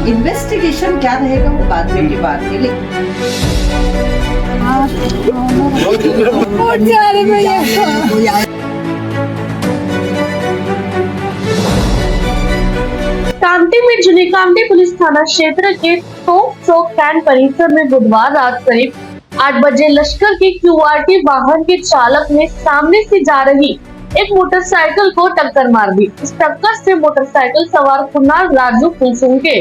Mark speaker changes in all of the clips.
Speaker 1: Investigation क्या रहेगा वो बाद में की बात है, लेकिन
Speaker 2: कामठी में जुनी कामठी पुलिस थाना क्षेत्र के तोप चौक कैंट परिसर में बुधवार रात करीब 8 बजे लश्कर के QRT वाहन के चालक ने सामने से जा रही एक मोटरसाइकिल को टक्कर मार दी। इस टक्कर से मोटरसाइकिल सवार कुनाल राजू कुलसुम के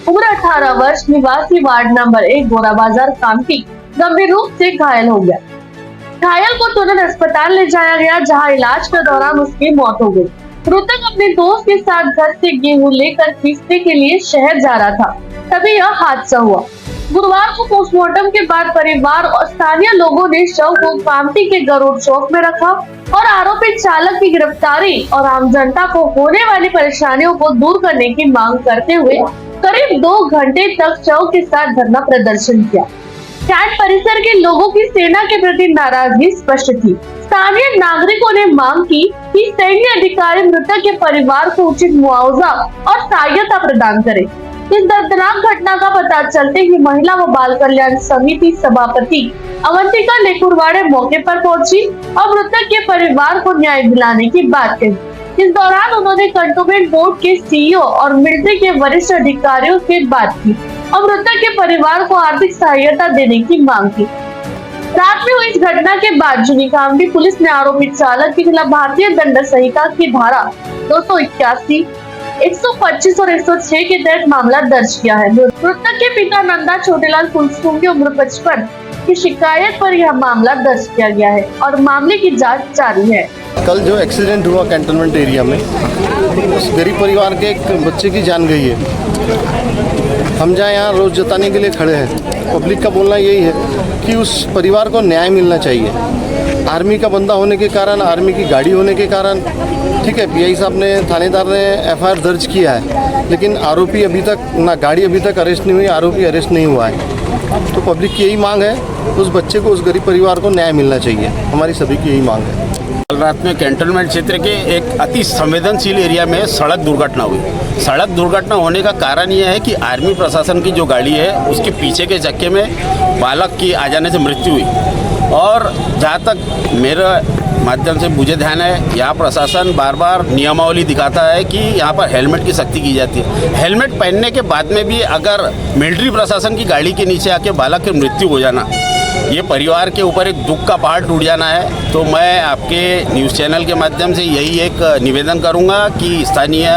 Speaker 2: उम्र 18 वर्ष निवासी वार्ड नंबर 1 गोरा बाजार कामठी गंभीर रूप से घायल हो गया। घायल को तुरंत अस्पताल ले जाया गया, जहां इलाज के दौरान उसकी मौत हो गई। मृतक अपने दोस्त के साथ घर से गेहूं लेकर पीसने के लिए शहर जा रहा था, तभी यह हादसा हुआ। गुरुवार को पोस्टमार्टम के बाद परिवार और स्थानीय लोगों ने शव को कामठी के गरुड़ चौक में रखा और आरोपी चालक की गिरफ्तारी और आम जनता को होने वाली परेशानियों को दूर करने की मांग करते हुए करीब 2 घंटे तक शव के साथ धरना प्रदर्शन किया। कैंट परिसर के लोगों की सेना के प्रति नाराजगी स्पष्ट थी। स्थानीय नागरिकों ने मांग की कि सैन्य अधिकारी मृतक के परिवार को उचित मुआवजा और सहायता प्रदान करे। इस दर्दनाक घटना का पता चलते ही महिला व बाल कल्याण समिति सभापति अवंतिका लेकुरवाड़े मौके पर पहुंची और मृतक के परिवार को न्याय दिलाने की बात कही। इस दौरान उन्होंने कंटोनमेंट बोर्ड के CEO और मिलिट्री के वरिष्ठ अधिकारियों से बात की और मृतक के परिवार को आर्थिक सहायता देने की मांग की। रात में हुई इस घटना के बाद जुनी कामठी पुलिस ने आरोपी चालक के खिलाफ भारतीय दंड संहिता की धारा 281, 125 और 106 के तहत मामला दर्ज किया है। मृतक के पिता नंदा छोटेलाल कुलसुम की उम्र 55 की शिकायत पर यह मामला दर्ज किया गया है और मामले की जांच जारी है।
Speaker 3: कल जो एक्सीडेंट हुआ कैंटोनमेंट एरिया में, उस गरीब परिवार के एक बच्चे की जान गई है। हम जहाँ यहाँ रोज जताने के लिए खड़े हैं। पब्लिक का बोलना यही है कि उस परिवार को न्याय मिलना चाहिए। आर्मी का बंदा होने के कारण, आर्मी की गाड़ी होने के कारण, ठीक है, PI साहब ने, थानेदार ने FIR दर्ज किया है, लेकिन आरोपी अभी तक ना, गाड़ी अभी तक अरेस्ट नहीं हुई, आरोपी अरेस्ट नहीं हुआ है। तो पब्लिक की यही मांग है, उस बच्चे को, उस गरीब परिवार को न्याय मिलना चाहिए। हमारी सभी की यही मांग है।
Speaker 4: कल रात में कैंटोनमेंट क्षेत्र के एक अति संवेदनशील एरिया में सड़क दुर्घटना हुई। सड़क दुर्घटना होने का कारण यह है कि आर्मी प्रशासन की जो गाड़ी है, उसके पीछे के चक्के में बालक की आ जाने से मृत्यु हुई। और जहाँ तक मेरा माध्यम से मुझे ध्यान है, यहाँ प्रशासन बार बार नियमावली दिखाता है कि यहाँ पर हेलमेट की सख्ती की जाती है। हेलमेट पहनने के बाद में भी अगर मिलिट्री प्रशासन की गाड़ी के नीचे आके बालक की मृत्यु हो जाना, ये परिवार के ऊपर एक दुख का पहाड़ टूट जाना है। तो मैं आपके न्यूज़ चैनल के माध्यम से यही एक निवेदन करूंगा कि स्थानीय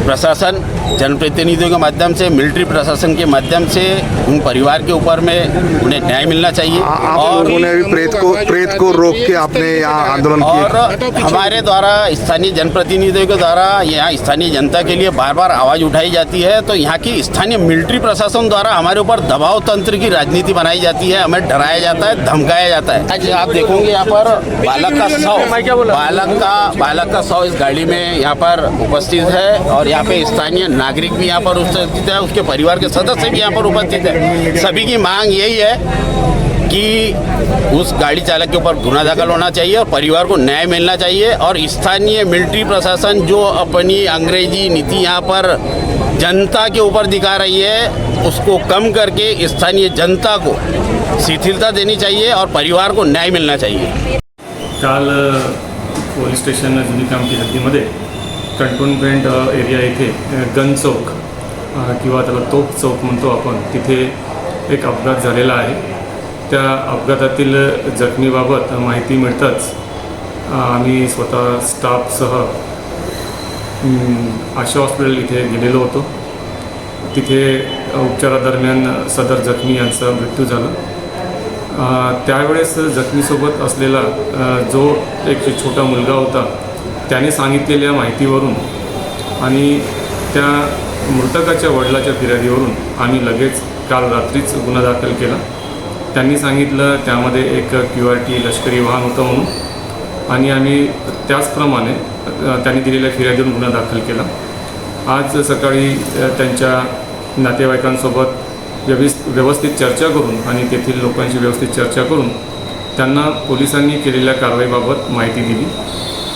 Speaker 4: प्रशासन, जनप्रतिनिधियों के माध्यम से, मिलिट्री प्रशासन के माध्यम से उन परिवार के ऊपर में उन्हें न्याय मिलना चाहिए।
Speaker 3: और उन्होंने भी प्रेत को रोक के आपने यहाँ आंदोलन किया।
Speaker 4: और हमारे द्वारा, स्थानीय जनप्रतिनिधियों के द्वारा यहाँ स्थानीय जनता के लिए बार बार आवाज़ उठाई जाती है। तो यहाँ की स्थानीय मिलिट्री प्रशासन द्वारा हमारे ऊपर दबाव तंत्र की राजनीति बनाई जाती है, हमें डराया जाता है, धमकाया जाता है। आज आप देखोगे यहाँ पर बालक का शव इस गाड़ी में यहाँ पर उपस्थित है और यहाँ पे स्थानीय नागरिक भी यहाँ पर उपस्थित है, उसके परिवार के सदस्य भी यहाँ पर उपस्थित है। सभी की मांग यही है कि उस गाड़ी चालक के ऊपर गुना दाखिल होना चाहिए और परिवार को न्याय मिलना चाहिए। और स्थानीय मिलिट्री प्रशासन जो अपनी अंग्रेजी नीति यहाँ पर जनता के ऊपर दिखा रही है, उसको कम करके स्थानीय जनता को शिथिलता देनी चाहिए और परिवार को न्याय मिलना चाहिए।
Speaker 5: काल पोलीस स्टेशन जुनी कामठी हद्दीमध्ये कंटोनमेंट एरिया येथे गन चौक किंवा त्याला तोप चौक म्हणतो आपण, तिथे एक अपघात झालेला आहे। त्या अपघातातील जखमीबाबत माहिती मिळताच आम्ही स्वतः स्टाफसह आशा हॉस्पिटल इथे गेलेलो होतो। तिथे उपचारादरम्यान सदर जखमी यांचा मृत्यू झाला। त्यावेळेस जखमीसोबत असलेला जो एक छोटा मुलगा होता, त्याने सांगितलेल्या माहितीवरून आणि त्या मृतकाच्या वडिलाच्या फिर्यादीवरून आम्ही लगेच काल रात्रीच गुन्हा दाखल केला। त्यांनी सांगितलं त्यामध्ये एक QRT लष्करी वाहन होतं म्हणून आणि आम्ही त्याचप्रमाणे त्यांनी दिलेल्या फिर्यादीवरून गुन्हा दाखल केला। आज सकाळी त्यांच्या नातेवाईकांसोबत व्यवस्थित चर्चा करून आणि तेथील लोकांशी व्यवस्थित चर्चा करून त्यांना पोलिसांनी केलेल्या कारवाईबाबत माहिती दिली.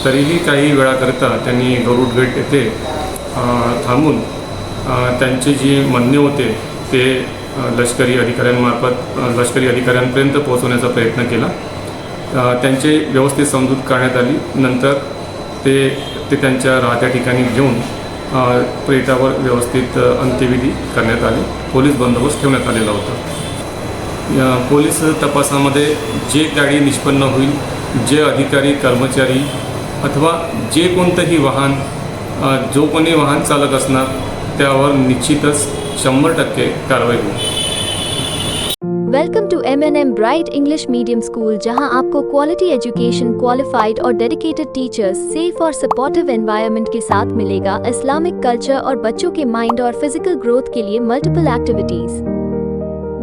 Speaker 5: तरीही काही वेळाकरता त्यांनी गरुड गेट येथे थांबून त्यांचे जे म्हणणे होते ते लष्करी अधिकाऱ्यांपर्यंत पोहोचवण्याचा प्रयत्न केला. त्यांचे व्यवस्थित समजूत करण्यात आली. नंतर ते त्यांच्या राहत्या ठिकाणी घेऊन प्रेतावर व्यवस्थित अंत्यविधी करण्यात आले. पोलीस बंदोबस्त ठेवण्यात आलेला होता. पोलीस तपासामध्ये जे गाडी निष्पन्न होईल, जे अधिकारी कर्मचारी अथवा जे कोणतंही वाहन जो कोणी वाहन चालक असणार त्यावर निश्चितच 100% कारवाई होईल.
Speaker 6: Welcome to M&M bright English medium school, जहां आपको क्वालिटी एजुकेशन, क्वालिफाइड और डेडिकेटेड टीचर्स, सेफ और सपोर्टिव एनवायरनमेंट के साथ मिलेगा. इस्लामिक कल्चर और बच्चों के माइंड और फिजिकल ग्रोथ के लिए multiple activities.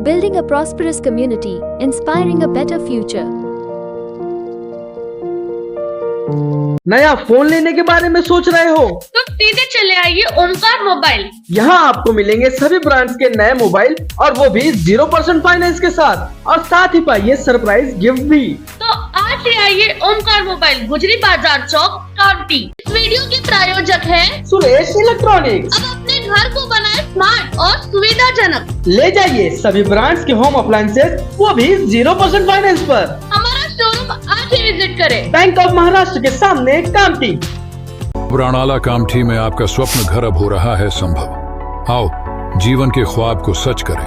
Speaker 6: Building a prosperous community, inspiring a better future.
Speaker 7: नया फोन लेने के बारे में सोच रहे हो
Speaker 2: तो सीधे चले आइए ओमकार मोबाइल.
Speaker 7: यहाँ आपको मिलेंगे सभी ब्रांड्स के नए मोबाइल और वो भी 0% फाइनेंस के साथ, और साथ ही पाइए सरप्राइज गिफ्ट भी.
Speaker 2: तो आज ही आइए ओमकार मोबाइल, गुजरी बाजार चौक, कावटी. इस वीडियो के प्रायोजक हैं
Speaker 7: सुरेश इलेक्ट्रॉनिक्स.
Speaker 2: अब अपने घर को बनाए स्मार्ट और सुविधाजनक.
Speaker 7: ले जाइए सभी ब्रांड्स के होम अप्लायंसेस, वो भी 0% फाइनेंस पर.
Speaker 2: हमारा शोरूम आज ही विजिट करें.
Speaker 7: बैंक ऑफ महाराष्ट्र के सामने कामठी.
Speaker 8: पुराणाला कामठी में आपका स्वप्न घर अब हो रहा है संभव. आओ जीवन के ख्वाब को सच करें.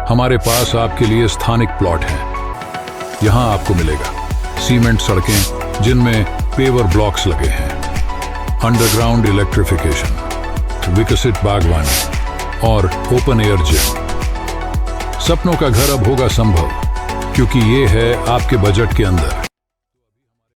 Speaker 8: हमारे पास आपके लिए स्थानिक प्लॉट हैं. यहाँ आपको मिलेगा सीमेंट सड़कें जिनमें पेवर ब्लॉक्स लगे हैं, अंडरग्राउंड इलेक्ट्रिफिकेशन, विकसित बागवानी और ओपन एयर जिम. सपनों का घर अब होगा संभव, क्योंकि ये है आपके बजट के अंदर.